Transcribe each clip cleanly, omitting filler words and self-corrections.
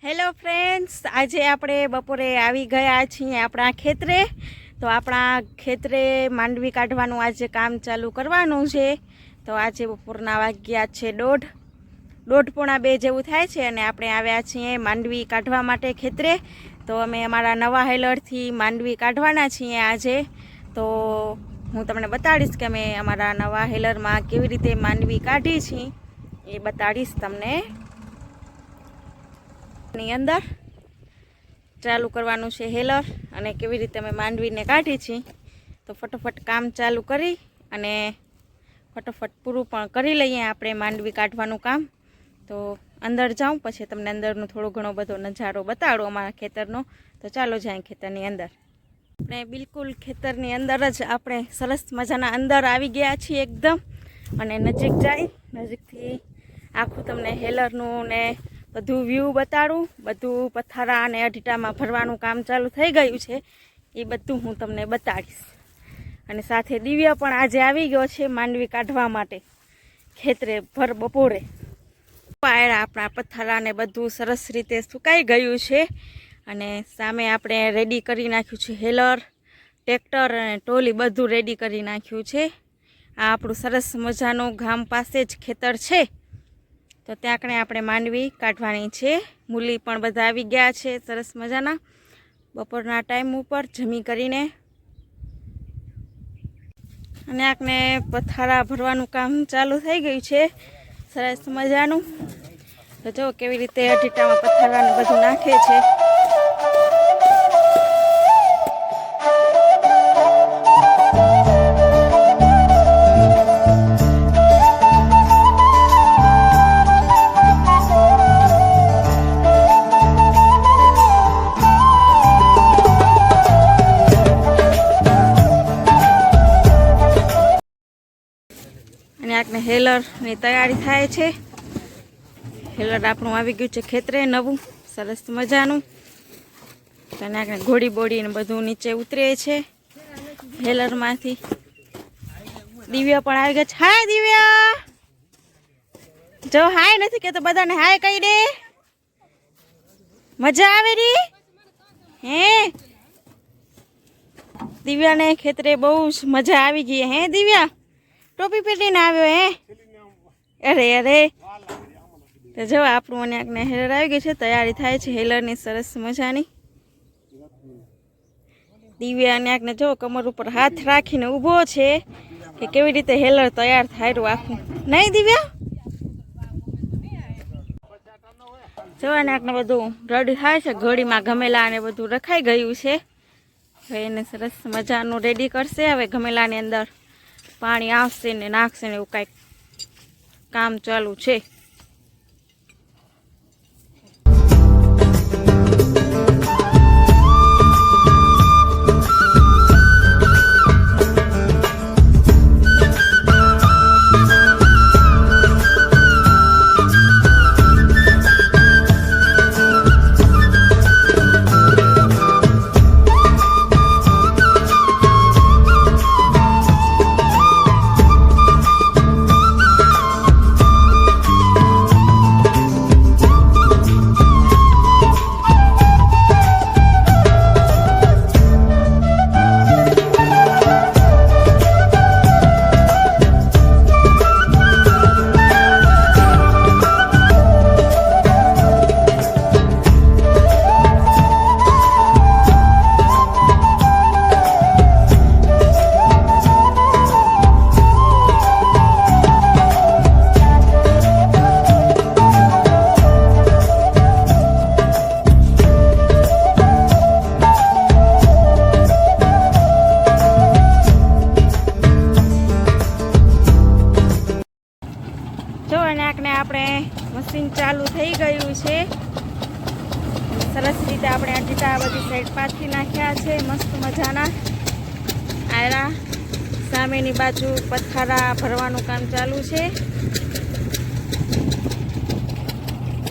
Hello friends, આજે આપણે બપોરે આવી ગયા છીએ આપણા ખેતરે. તો આપણા ખેતરે માંડવી કાઢવાનું આજે કામ ચાલુ કરવાનું છે. તો આજે બપોરના વાગ્યા છે 1:30-1:45 જેવું થાય છે અને આપણે આવ્યા છીએ માંડવી કાઢવા માટે ખેતરે. તો અમે અમારા નવા હેલરથી માંડવી કાઢવાના છીએ આજે. તો હું તમને બતાડીશ કે અમે અમારા નવા હેલરમાં કેવી રીતે માંડવી કાઢી છીએ એ બતાડીશ તમને. ની અંદર ચાલુ કરવાનું છે હેલર અને કેવી રીતે અમે માંડવીને કાઢી છીએ. તો ફટોફટ કામ ચાલુ કરી અને ફટોફટ પૂરું પણ કરી લઈએ આપણે માંડવી કાઢવાનું કામ. તો અંદર જાઉં પછી તમને અંદરનો થોડો ઘણો બધો નજારો બતાડો અમારા ખેતરનો. તો ચાલો જાય ખેતરની અંદર. આપણે બિલકુલ ખેતરની અંદર જ આપણે સરસ મજાના અંદર આવી ગયા છીએ એકદમ. અને નજીક જાય, નજીકથી આખું તમને હેલરનું ને બધું વ્યૂ બતાડું. બધું પથ્થરા અને અઢીટામાં ભરવાનું કામ ચાલુ થઈ ગયું છે એ બધું હું તમને બતાડીશ. અને સાથે દિવ્ય પણ આજે આવી ગયો છે માંડવી કાઢવા માટે ખેતરે ભર બપોરે. આપણા પથ્થરા ને બધું સરસ રીતે સુકાઈ ગયું છે અને સામે આપણે રેડી કરી નાખ્યું છે હેલર, ટ્રેક્ટર અને ટોલી બધું રેડી કરી નાખ્યું છે. આ આપણું સરસ મજાનું ગામ પાસે જ ખેતર છે. તો ત્યાં કણે આપણે માંડવી કાઢવાની છે. મૂલી પણ બધા આવી ગયા છે સરસ મજાના બપોરના ટાઈમ ઉપર જમી કરીને. અને આને પથ્થરા ભરવાનું કામ ચાલુ થઈ ગયું છે સરસ મજાનું. તો જો કેવી રીતે અઢીટામાં પથ્થરાને બધું નાખે છે. અને આને હેલરની તૈયારી થાય છે. હેલર આપણું આવી ગયું છે ખેતરે નવું સરસ મજાનું. અને આને ઘોડી બોડીને બધું નીચે ઉતરે છે હેલરમાંથી. દિવ્ય પણ આવી ગયા છે. હાય દિવ્ય, જો હાય નથી કહેતો, બધાને હાય કહી દે. મજા આવે રી હે? દિવ્યાને ખેતરે બહુ જ મજા આવી ગઈ હે દિવ્યા? ટોપી પહેરીને આવ્યો હે? અરે અરે. તો જો આપણું અને આને હેલર આવી ગયું છે. તૈયારી થાય છે હેલરની સરસ મજાની. દિવ્યા અને આને જો કમર ઉપર હાથ રાખીને ઊભો છે કે કેવી રીતે હેલર તૈયાર થાય આખું. નહીં દિવ્યા? જો આને બધું રેડી થાય છે. ઘડીમાં ગમેલા અને બધું રખાઈ ગયું છે. હવે એને સરસ મજાનું રેડી કરશે. હવે ગમેલાની અંદર પાણી આવશે ને નાખશે ને એવું કાંઈક કામ ચાલુ છે. આપણે મશીન ચાલુ થઈ ગયું છે. સરસ રીતે આપણે અઢીટા બધી સાઈડ પાથરી નાખ્યા છે મસ્ત મજાના. આયરા સામેની બાજુ પથ્થરા ભરવાનું કામ ચાલુ છે.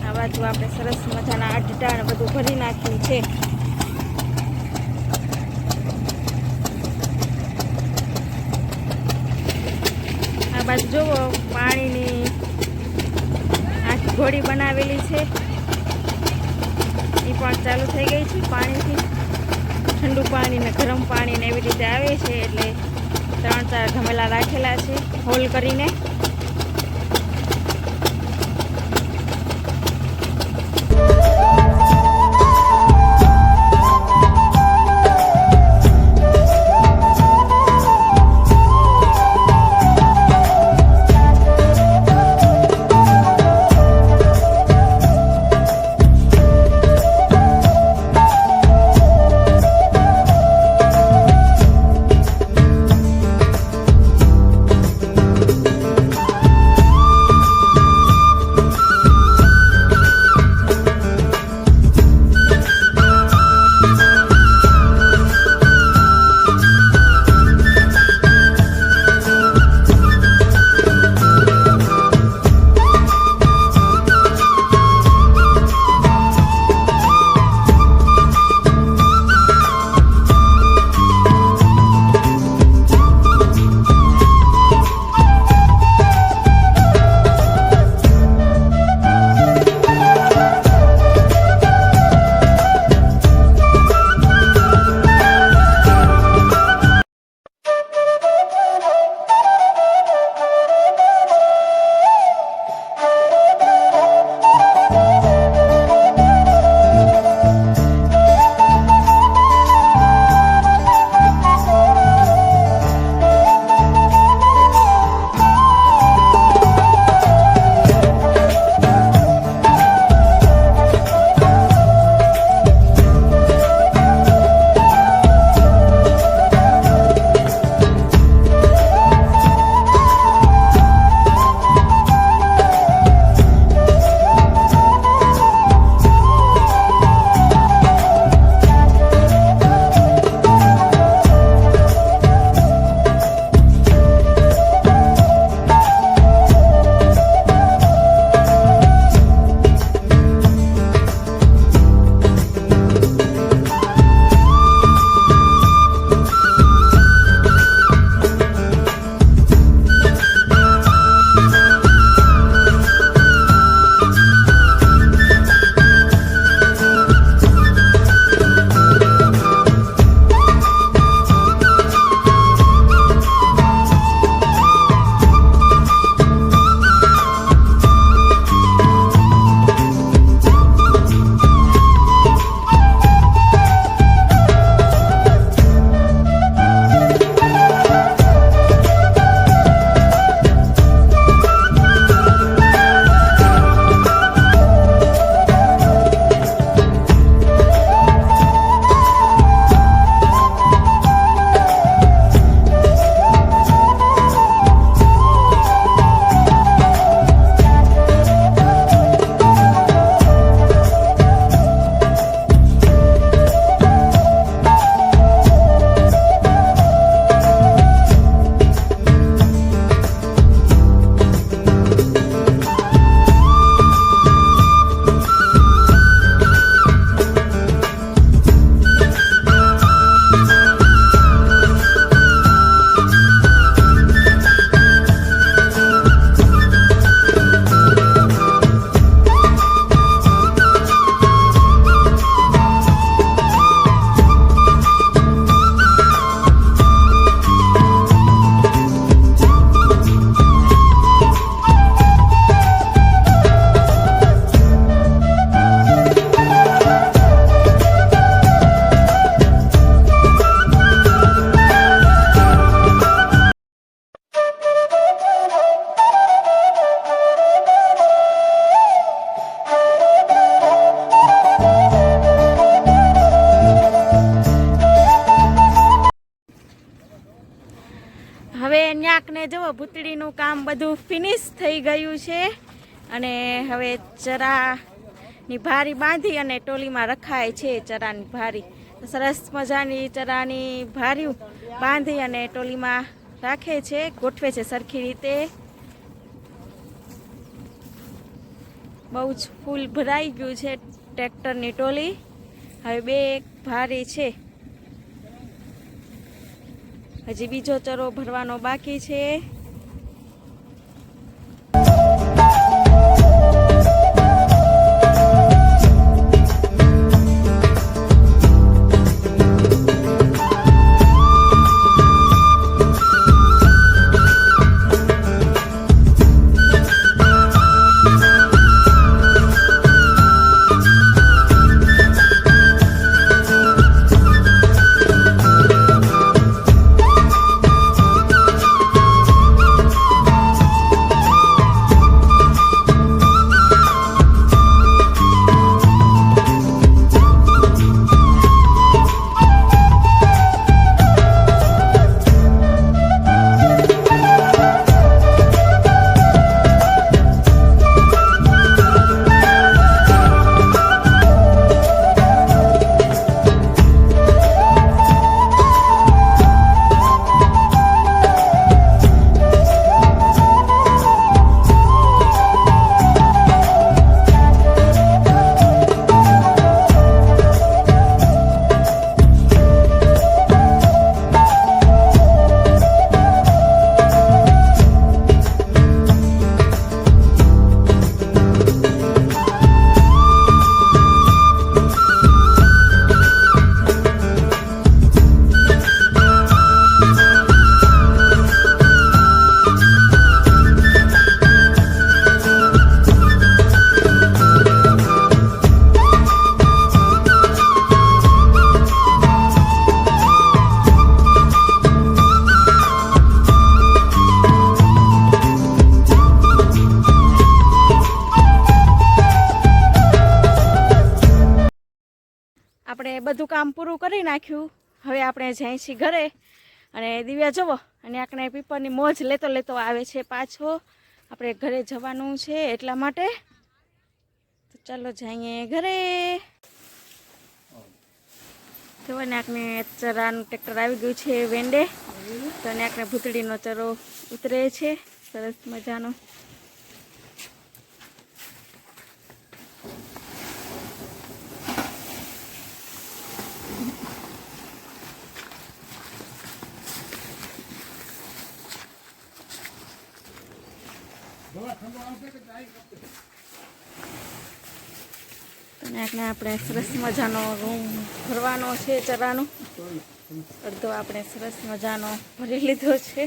આ બાજુ આપણે સરસ મજાના અઢીટા ને બધું ભરી નાખ્યું છે. આ બાજુ જુઓ પાણીની ઘોડી બનાવેલી છે. પણ ચાલુ થઈ ગઈ છે પાણીથી. ઠંડુ પાણી ને ગરમ પાણી ને એવી રીતે આવે છે, એટલે 3-4 ગમેલા રાખેલા છે હોલ કરીને. ને જુઓ ભૂતળીનું કામ બધું ફિનિશ થઈ ગયું છે અને હવે ચરાની ભારી બાંધી અને ટોલીમાં રખાય છે. ચરાની ભારી સરસ મજાની ચરાની ભારી બાંધી અને ટોલીમાં રાખે છે, ગોઠવે છે સરખી રીતે. બહુ જ ફૂલ ભરાઈ ગયું છે ટ્રેક્ટરની ટોલી. હવે બે ભારી છે, હજી બીજો ચરો ભરવાનો બાકી છે. આપણે બધું કામ પૂરું કરી નાખ્યું. હવે આપણે જઈએ છીએ ઘરે. અને દિવ્યા જુઓ અને આપણે પીપરની મોજ લેતો લેતો આવે છે પાછો. આપણે ઘરે જવાનું છે એટલા માટે. તો ચાલો જઈએ ઘરે. જુઓ ને આપણે ચરાનું ટ્રેક્ટર આવી ગયું છે વેંડે. તો ને આપણે ભૂતળીનો ચરો ઉતરે છે સરસ મજાનો. અને આપણે સરસ મજાનો રૂમ ભરવાનો છે ચરાનો. અડધો આપણે સરસ મજાનો ભરી લીધો છે.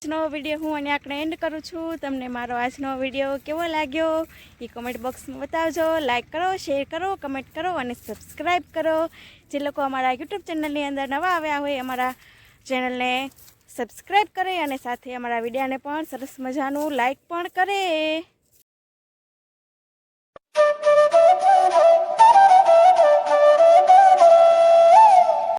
આજનો વિડીયો હું અને આપણે એન્ડ કરું છું. તમને મારો આજનો વિડીયો કેવો લાગ્યો એ કમેન્ટ બોક્સમાં બતાવજો. લાઈક કરો, શેર કરો, કમેન્ટ કરો અને સબસ્ક્રાઈબ કરો. જે લોકો અમારા યુટ્યુબ ચેનલની અંદર નવા આવ્યા હોય અમારા ચેનલને સબસ્ક્રાઈબ કરે અને સાથે અમારા વિડીયોને પણ સરસ મજાનું લાઈક પણ કરે.